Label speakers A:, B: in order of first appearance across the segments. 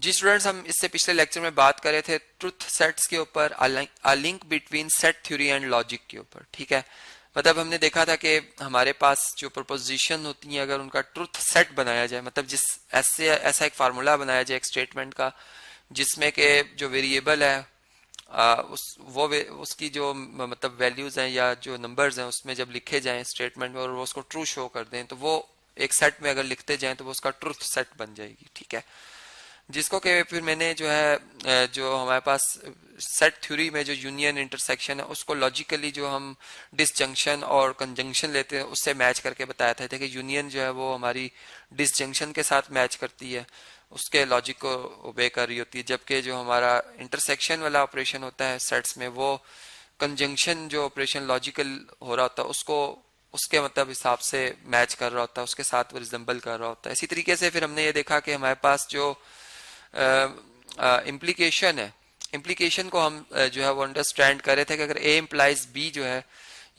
A: जी students, हम इससे पिछले लेक्चर में बात कर रहे थे ट्रुथ सेट्स के ऊपर, a link between set theory and logic के ऊपर। ठीक है, मतलब हमने देखा था कि हमारे पास जो प्रपोजिशन होती हैं, अगर उनका ट्रुथ सेट बनाया जाए, मतलब जिस ऐसा एक फार्मूला बनाया जाए एक स्टेटमेंट का, जिसमें के जो वेरिएबल है उसकी जो मतलब वैल्यूज हैं या जो नंबर्स हैं उसमें जब लिखे जाएं स्टेटमेंट में और वो उसको ट्रू शो कर दें, तो वो एक सेट में अगर लिखते जाएं तो वो उसका ट्रुथ सेट बन जाएगी। ठीक है, जिसको कि फिर मैंने जो है जो हमारे पास सेट थ्योरी में जो यूनियन इंटरसेक्शन है उसको लॉजिकली जो हम डिसजंक्शन और कंजंक्शन लेते हैं उससे मैच करके बताया था कि यूनियन जो है वो हमारी डिसजंक्शन के साथ मैच करती है, उसके लॉजिक को ओबे कर रही होती है, जबकि जो हमारा इंटरसेक्शन वाला ऑपरेशन होता है सेट्स में वो कंजंक्शन जो ऑपरेशन लॉजिकल हो रहा होता है उसको उसके मतलब हिसाब से मैच कर रहा होता है, उसके साथ वो रिजेंबल कर रहा होता है। इसी तरीके से फिर हमने ये देखा कि हमारे पास जो इम्प्लीकेशन है, इम्प्लीकेशन को हम जो है वो अंडरस्टैंड कर रहे थे कि अगर ए इम्प्लाइज बी जो है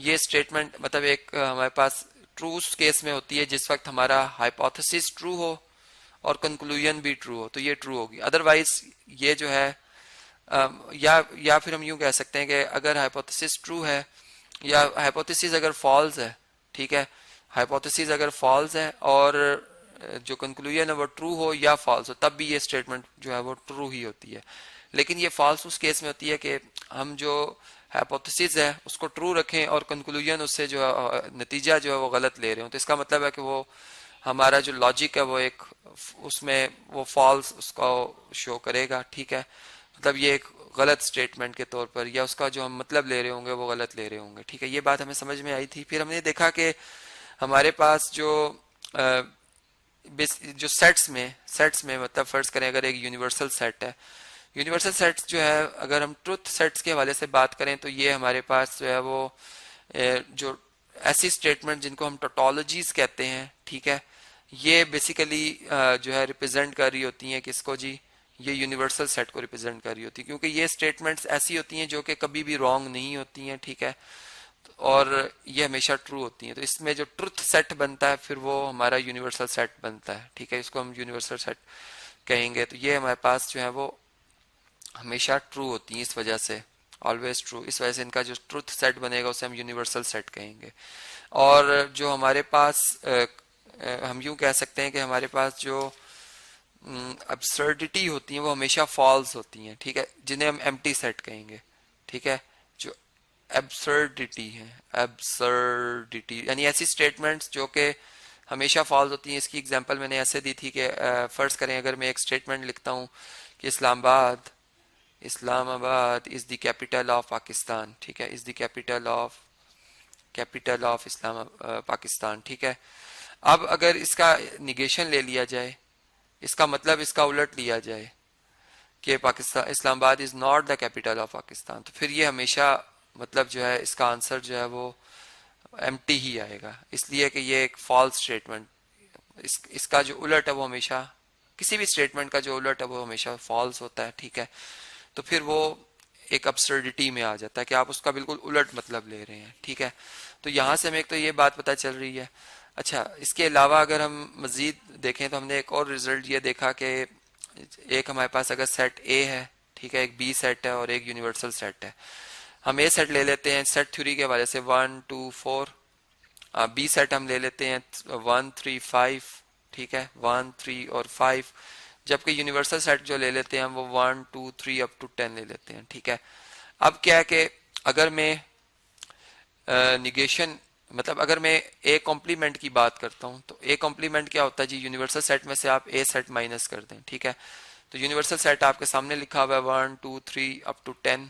A: ये स्टेटमेंट मतलब एक हमारे पास ट्रू केस में होती है जिस वक्त हमारा हाइपोथेसिस ट्रू हो और कंक्लूजन भी ट्रू हो, तो ये ट्रू होगी। अदरवाइज ये जो है या फिर हम यूं कह सकते हैं कि अगर हाइपोथेसिस ट्रू है या हाइपोथेसिस अगर फॉल्स है, ठीक है, हाइपोथेसिस अगर फॉल्स है और जो कंक्लूजन है वो ट्रू हो या फॉल्स हो, तब भी ये स्टेटमेंट जो है वो ट्रू ही होती है। लेकिन ये फॉल्स उस केस में होती है कि हम जो हाइपोथेसिस है उसको ट्रू रखें और कंक्लूजन उससे जो नतीजा जो है वो गलत ले रहे हो, तो इसका मतलब है कि वो हमारा जो लॉजिक है वो एक उसमें वो फॉल्स उसको शो करेगा। ठीक है, मतलब ये एक गलत स्टेटमेंट के तौर पर या उसका जो हम मतलब ले रहे होंगे वो गलत ले रहे होंगे। ठीक है, ये बात हमें समझ में आई थी। फिर हमने देखा कि हमारे पास जो सेट्स में मतलब फर्ज करें अगर एक यूनिवर्सल सेट है, यूनिवर्सल सेट्स जो है अगर हम ट्रुथ सेट्स के हवाले से बात करें तो ये हमारे पास जो है वो जो ऐसी स्टेटमेंट जिनको हम टोटोलॉजीज कहते हैं, ठीक है, ये बेसिकली जो है रिप्रेजेंट कर रही होती हैं किसको जी, ये यूनिवर्सल सेट को रिप्रेजेंट कर रही होती है, क्योंकि ये स्टेटमेंट्स ऐसी होती हैं जो कि कभी भी रॉन्ग नहीं होती हैं। ठीक है, और ये हमेशा ट्रू होती हैं, तो इसमें जो ट्रुथ सेट बनता है फिर वो हमारा यूनिवर्सल सेट बनता है। ठीक है, इसको हम यूनिवर्सल सेट कहेंगे। तो ये हमारे पास जो है वो हमेशा ट्रू होती हैं, इस वजह से ऑलवेज ट्रू, इस वजह से इनका जो ट्रुथ सेट बनेगा उसे हम यूनिवर्सल सेट कहेंगे। और जो हमारे पास हम यूं कह सकते हैं कि हमारे पास जो अब्सर्डिटी होती हैं वो हमेशा फॉल्स होती हैं। ठीक है, जिन्हें हम एम्प्टी सेट कहेंगे। ठीक है, जो एब्सर्डिटी है, एब्सर्डिटी यानी ऐसी स्टेटमेंट्स जो कि हमेशा फॉल्स होती हैं। इसकी एग्जांपल मैंने ऐसे दी थी कि फर्ज करें अगर मैं एक स्टेटमेंट लिखता हूँ कि Islamabad is the capital of Pakistan. ठीक है, is the capital of Islam Pakistan. ठीक है, अब अगर इसका निगेशन ले लिया जाए, इसका मतलब इसका उलट लिया जाए कि Pakistan Islamabad is not the capital of Pakistan, तो फिर ये हमेशा मतलब जो है इसका आंसर जो है वो एम्प्टी ही आएगा, इसलिए कि ये एक फॉल्स स्टेटमेंट, इसका जो उलट है वो हमेशा, किसी भी स्टेटमेंट का जो उलट है वो हमेशा फॉल्स होता है। ठीक है, तो फिर वो एक अब्सर्डिटी में आ जाता है कि आप उसका बिल्कुल उलट मतलब ले रहे हैं। ठीक है, तो यहाँ से हमें एक तो ये बात पता चल रही है। अच्छा, इसके अलावा अगर हम मजीद देखें तो हमने एक और रिजल्ट ये देखा कि एक हमारे पास अगर सेट ए है, ठीक है, एक बी सेट है और एक यूनिवर्सल सेट है। हम ए सेट ले लेते हैं सेट थ्योरी के हवाले से 1 2 4, बी सेट हम ले लेते हैं 1 3 5, ठीक है, 1 3 और 5, जबकि यूनिवर्सल सेट जो ले लेते हैं हम वो 1 2 3 अप टू 10 ले लेते हैं। ठीक है, अब क्या है कि अगर मैं निगेशन मतलब अगर मैं ए कॉम्प्लीमेंट की बात करता हूं तो ए कॉम्प्लीमेंट क्या होता है जी, यूनिवर्सल सेट में से आप ए सेट माइनस कर दें। ठीक है, तो यूनिवर्सल सेट आपके सामने लिखा हुआ है 1 2 3 अप टू 10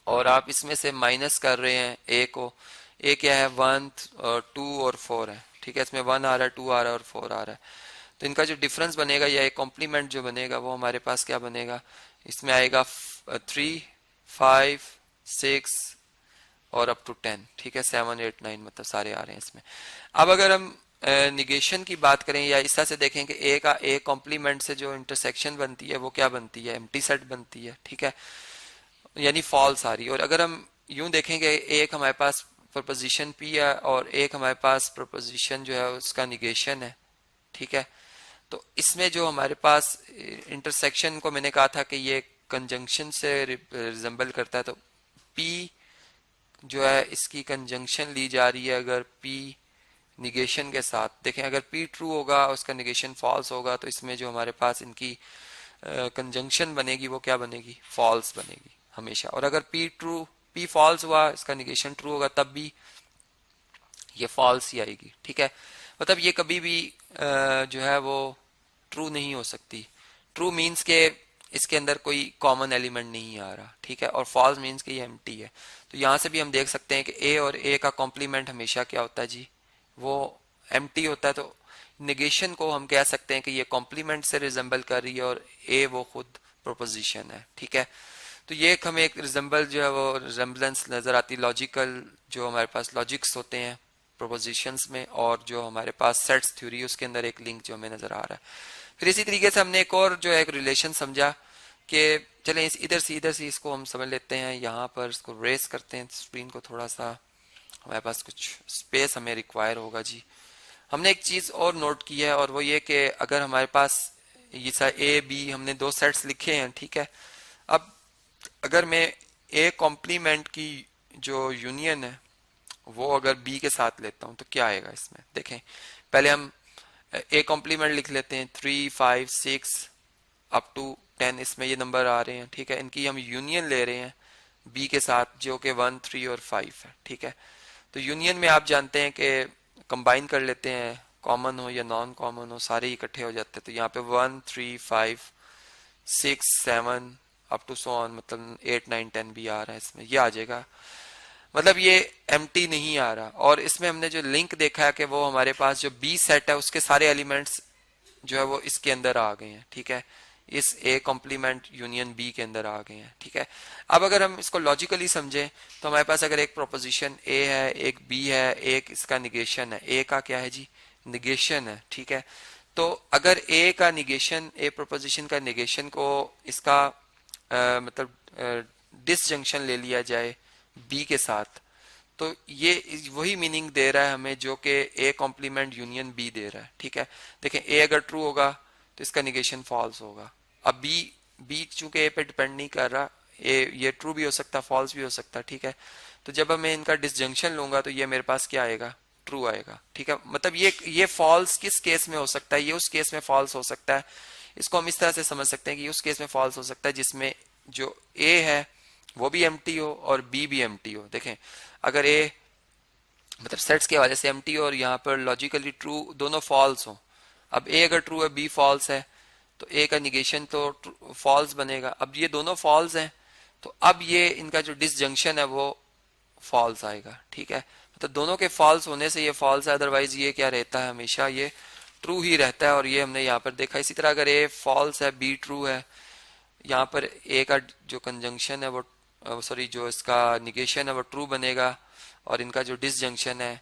A: और आप इसमें से माइनस कर रहे हैं ए को। ए क्या है, 1 2 और 4 है। ठीक है, इसमें 1 आ रहा है, 2 आ रहा है और 4 आ रहा है, तो इनका जो डिफरेंस बनेगा या एक कॉम्प्लीमेंट जो बनेगा वो हमारे पास क्या बनेगा, इसमें आएगा 3 5 6 और अप टू 10। ठीक है, 7 8 9 मतलब सारे आ रहे हैं इसमें। अब अगर हम निगेशन की बात करें या इस तरह से देखें कि ए का ए कॉम्प्लीमेंट से जो इंटरसेक्शन बनती है वो क्या बनती है, एम्प्टी सेट बनती है। ठीक है, यानी फॉल्स आ रही है। और अगर हम यूं देखेंगे एक हमारे पास प्रपोजिशन पी है और एक हमारे पास प्रपोजिशन जो है उसका निगेशन है, ठीक है, तो इसमें जो हमारे पास इंटरसेक्शन को मैंने कहा था कि ये कंजंक्शन से रिजेंबल करता है, तो P जो है इसकी कंजंक्शन ली जा रही है अगर P निगेशन के साथ। देखें अगर P ट्रू होगा उसका निगेशन फॉल्स होगा, तो इसमें जो हमारे पास इनकी कंजंक्शन बनेगी वो क्या बनेगी, फॉल्स बनेगी हमेशा। और अगर P फॉल्स हुआ, इसका निगेशन ट्रू होगा, तब भी ये फॉल्स ही आएगी। ठीक है, मतलब ये कभी भी जो है वो ट्रू नहीं हो सकती। ट्रू मीन्स के इसके अंदर कोई कॉमन एलिमेंट नहीं आ रहा। ठीक है, और फॉल्स मीन्स कि ये एम्प्टी है। तो यहाँ से भी हम देख सकते हैं कि ए और ए का कॉम्प्लीमेंट हमेशा क्या होता है जी, वो एम्प्टी होता है। तो निगेशन को हम कह सकते हैं कि ये कॉम्प्लीमेंट से रिजेंबल कर रही है और ए वो खुद प्रोपोजिशन है। ठीक है, तो ये एक हमें एक रिजेंबल जो है वो रिजेंबलेंस नजर आती है लॉजिकल, जो हमारे पास लॉजिक्स होते हैं प्रोपोजिशंस में, और जो हमारे पास सेट्स थ्योरी उसके अंदर एक लिंक जो हमें नजर आ रहा है। फिर इसी तरीके से हमने एक और जो है एक रिलेशन समझा कि चलें इधर से इसको हम समझ लेते हैं। यहाँ पर इसको रेस करते हैं स्क्रीन को थोड़ा सा, हमारे पास कुछ स्पेस हमें रिक्वायर होगा जी। हमने एक चीज और नोट की है, और वो ये कि अगर हमारे पास ये ए बी हमने दो सेट्स लिखे हैं, ठीक है, अब अगर मैं ए कॉम्प्लीमेंट की जो यूनियन है वो अगर बी के साथ लेता हूं तो क्या आएगा इसमें। देखें पहले हम ए कॉम्प्लीमेंट लिख लेते हैं, 3 5 6 अप टू 10 इसमें ये नंबर आ रहे हैं। ठीक है, इनकी हम यूनियन ले रहे हैं बी के साथ जो कि 1 3 और 5 है। ठीक है, तो यूनियन में आप जानते हैं कि कंबाइन कर लेते हैं, कॉमन हो या नॉन कॉमन हो सारे इकट्ठे हो जाते हैं। तो यहाँ पे 1 3 5 6 7 अप टू सो ऑन, मतलब 8 9 10 भी आ रहा है इसमें, ये आ जाएगा। मतलब ये एम्प्टी नहीं आ रहा। और इसमें हमने जो लिंक देखा है कि वो हमारे पास जो बी सेट है उसके सारे एलिमेंट्स जो है वो इसके अंदर आ गए हैं। ठीक है, इस ए कॉम्प्लीमेंट यूनियन बी के अंदर आ गए हैं। ठीक है, अब अगर हम इसको लॉजिकली समझें तो हमारे पास अगर एक प्रोपोजिशन ए है, एक बी है, एक इसका निगेशन है। ए का क्या है जी, निगेशन है। ठीक है, तो अगर ए का निगेशन, ए प्रोपोजिशन का निगेशन को इसका मतलब डिसजंक्शन ले लिया जाए बी के साथ, तो ये वही मीनिंग दे रहा है हमें जो कि ए कॉम्प्लीमेंट यूनियन बी दे रहा है। ठीक है, देखें ए अगर ट्रू होगा तो इसका निगेशन फॉल्स होगा। अब बी चूंकि ए पे डिपेंड नहीं कर रहा, ये ट्रू भी हो सकता है फॉल्स भी हो सकता है। ठीक है, तो जब मैं इनका डिसजंक्शन लूंगा तो ये मेरे पास क्या आएगा, ट्रू आएगा। ठीक है, मतलब ये फॉल्स किस केस में हो सकता है, ये उस केस में फॉल्स हो सकता है। इसको हम इस तरह से समझ सकते हैं कि उस केस में फॉल्स हो सकता है जिसमें जो ए है वो भी एम्प्टी हो और बी भी एम्प्टी हो। देखें अगर ए मतलब सेट्स के हवाले से एम्प्टी हो और यहाँ पर लॉजिकली ट्रू दोनों फॉल्स हो। अब ए अगर ट्रू है बी फॉल्स है तो ए का निगेशन तो फॉल्स बनेगा। अब ये दोनों फॉल्स हैं तो अब ये इनका जो डिसजंक्शन है वो फॉल्स आएगा। ठीक है, मतलब दोनों के फॉल्स होने से ये फॉल्स है, अदरवाइज ये क्या रहता है, हमेशा ये ट्रू ही रहता है। और ये हमने यहाँ पर देखा। इसी तरह अगर ए फॉल्स है बी ट्रू है, यहाँ पर ए का जो कंजंक्शन है वो सॉरी जो इसका निगेशन है वो ट्रू बनेगा, और इनका जो डिसजंक्शन है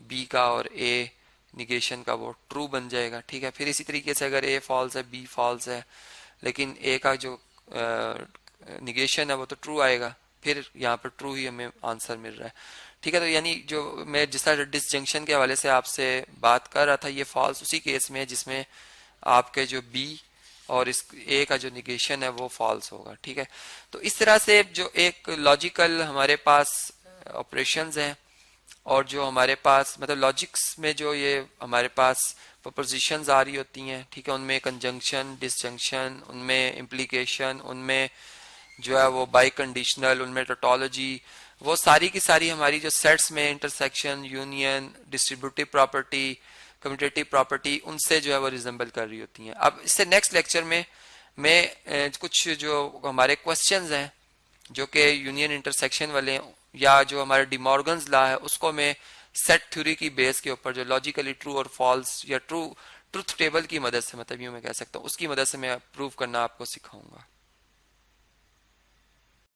A: बी का और ए निगेशन का वो ट्रू बन जाएगा। ठीक है, फिर इसी तरीके से अगर ए फॉल्स है बी फॉल्स है लेकिन ए का जो निगेशन है वो तो ट्रू आएगा, फिर यहाँ पर ट्रू ही हमें आंसर मिल रहा है। ठीक है, तो यानी जो मैं जिस तरह डिसजंक्शन के हवाले से आपसे बात कर रहा था ये फॉल्स उसी केस में है जिसमें आपके जो बी और इस ए का जो निगेशन है वो फॉल्स होगा। ठीक है, तो इस तरह से जो एक लॉजिकल हमारे पास ऑपरेशंस हैं और जो हमारे पास मतलब लॉजिक्स में जो ये हमारे पास प्रोपोजिशंस आ रही होती हैं, ठीक है, उनमें कंजंक्शन डिसजंक्शन, उनमें इम्प्लीकेशन, उनमें जो है वो बाई कंडीशनल, उनमें टोटोलॉजी, वो सारी की सारी हमारी जो सेट्स में intersection, union, distributive property, commutative property, उनसे जो है वो रिजेंबल कर रही होती हैं। अब इससे नेक्स्ट लेक्चर में मैं कुछ जो हमारे क्वेश्चंस हैं जो कि यूनियन इंटरसेक्शन वाले हैं या जो हमारे डिमॉर्गन्स लॉ है उसको मैं सेट थ्योरी की बेस के ऊपर जो लॉजिकली ट्रू और फॉल्स या ट्रूथ टेबल की मदद से, मतलब यूं मैं कह सकता हूँ, उसकी मदद से मैं प्रूव करना आपको सिखाऊंगा।